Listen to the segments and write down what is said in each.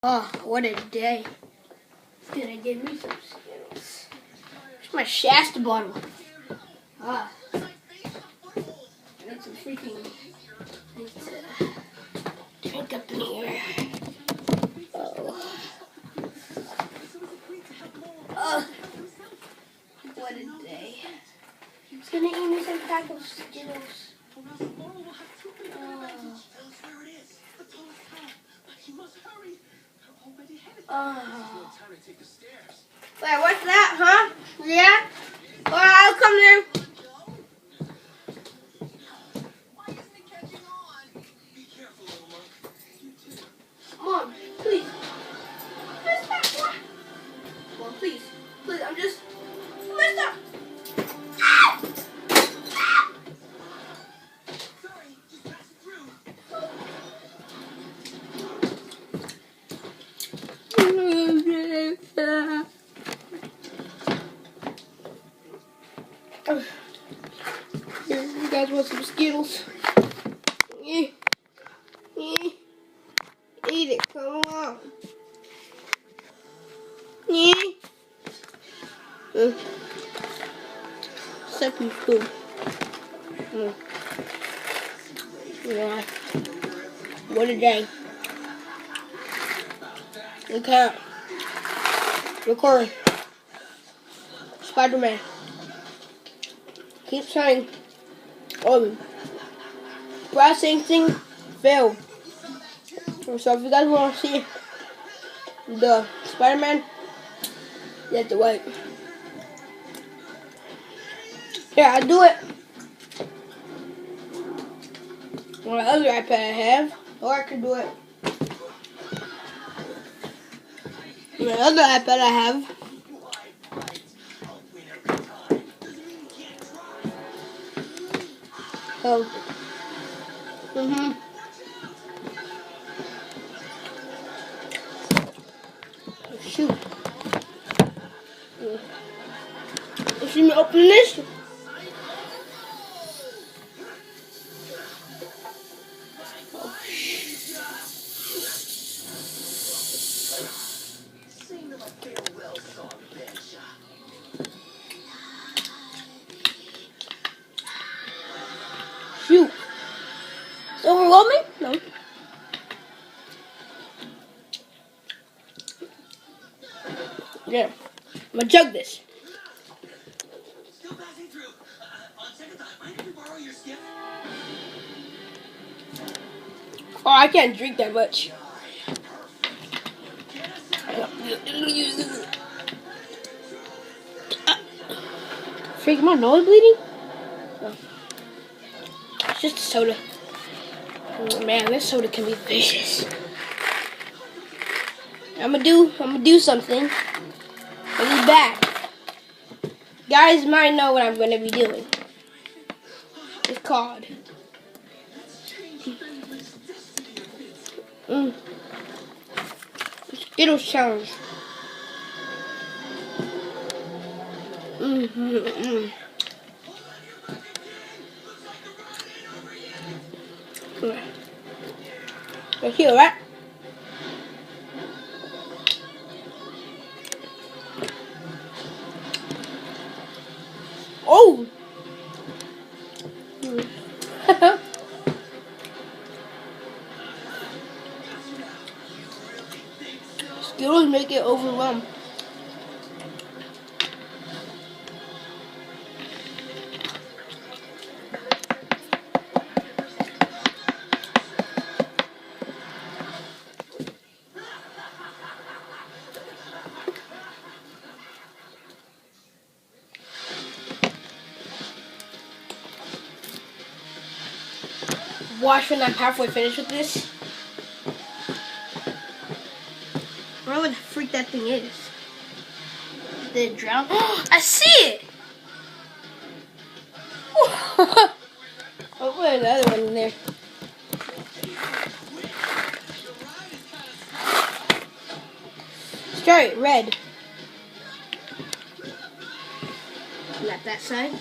Oh, what a day. It's gonna give me some Skittles. Where's my Shasta bottle? Ah. I need some freaking things to drink up in here. Oh. Oh. What a day. It's gonna eat me some pack of Skittles. Oh. Wait, what's that, huh? Yeah? Well, I'll come there. Mom, please. What's that? Mom, please. Please, I'm just... What's that? Here, you guys want some Skittles? Eat it, come on. Second spoon. Yeah. What a day. Okay. Recording. Spider-Man. Keep saying, processing failed. So if you guys want to see the Spider-Man, you have to wait. Here, I'll do it on the other iPad I have, or I can do it on the other iPad I have. Oh. Shoot. You see me open this? Shoot. It's overwhelming? No. Yeah. I'm gonna chug this. Oh, I can't drink that much. Freak, my nose bleeding? Oh. It's just soda. Oh, man, this soda can be vicious. I'm gonna do something. I'll be back. Guys might know what I'm gonna be doing. It's called Skittles challenge. You hear that? Oh! Skittles make it overwhelmed. Watch when I'm halfway finished with this. I don't know what the freak that thing is. Did it drown? I see it! I'll put another one in there. Let's try it red. Not that side.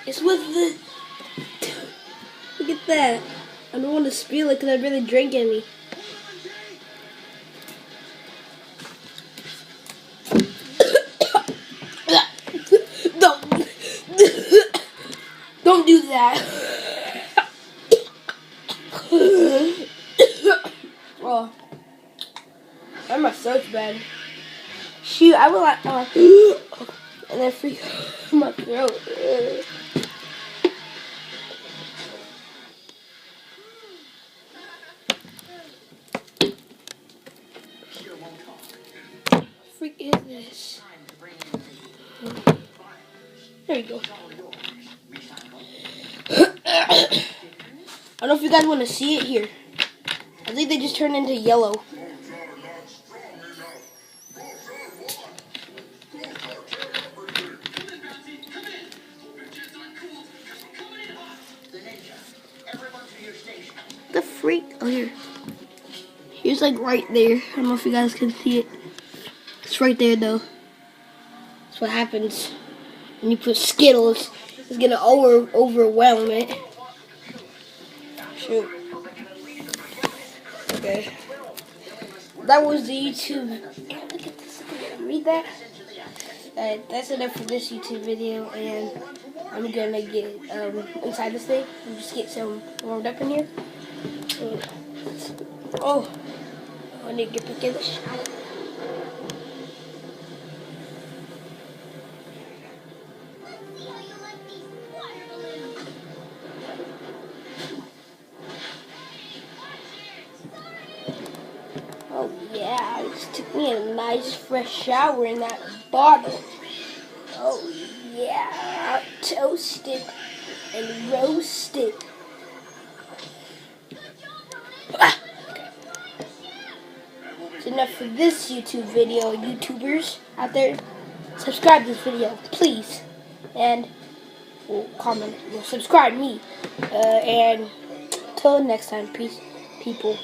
It's with the... Look at that. I don't want to spill it because I really drank any. that. Oh, my throat's bad. Shoot, I would like, and then freak my throat. Freak is this? There you go. I don't know if you guys want to see it here. I think they just turned into yellow. The freak? Oh, here. Here's like right there. I don't know if you guys can see it. It's right there though. That's what happens when you put Skittles. It's gonna overwhelm it. Shoot. Okay. That was the YouTube. Look at this. Read that. That's enough for this YouTube video, and I'm gonna get inside this thing and just get some warmed up in here. Oh, I need to get back in the shower. Oh yeah, I just took me a nice fresh shower in that bottle. Oh yeah, toasted and roasted. That's enough for this YouTube video, YouTubers out there. Subscribe to this video, please, and comment, subscribe me, and till next time, peace, people.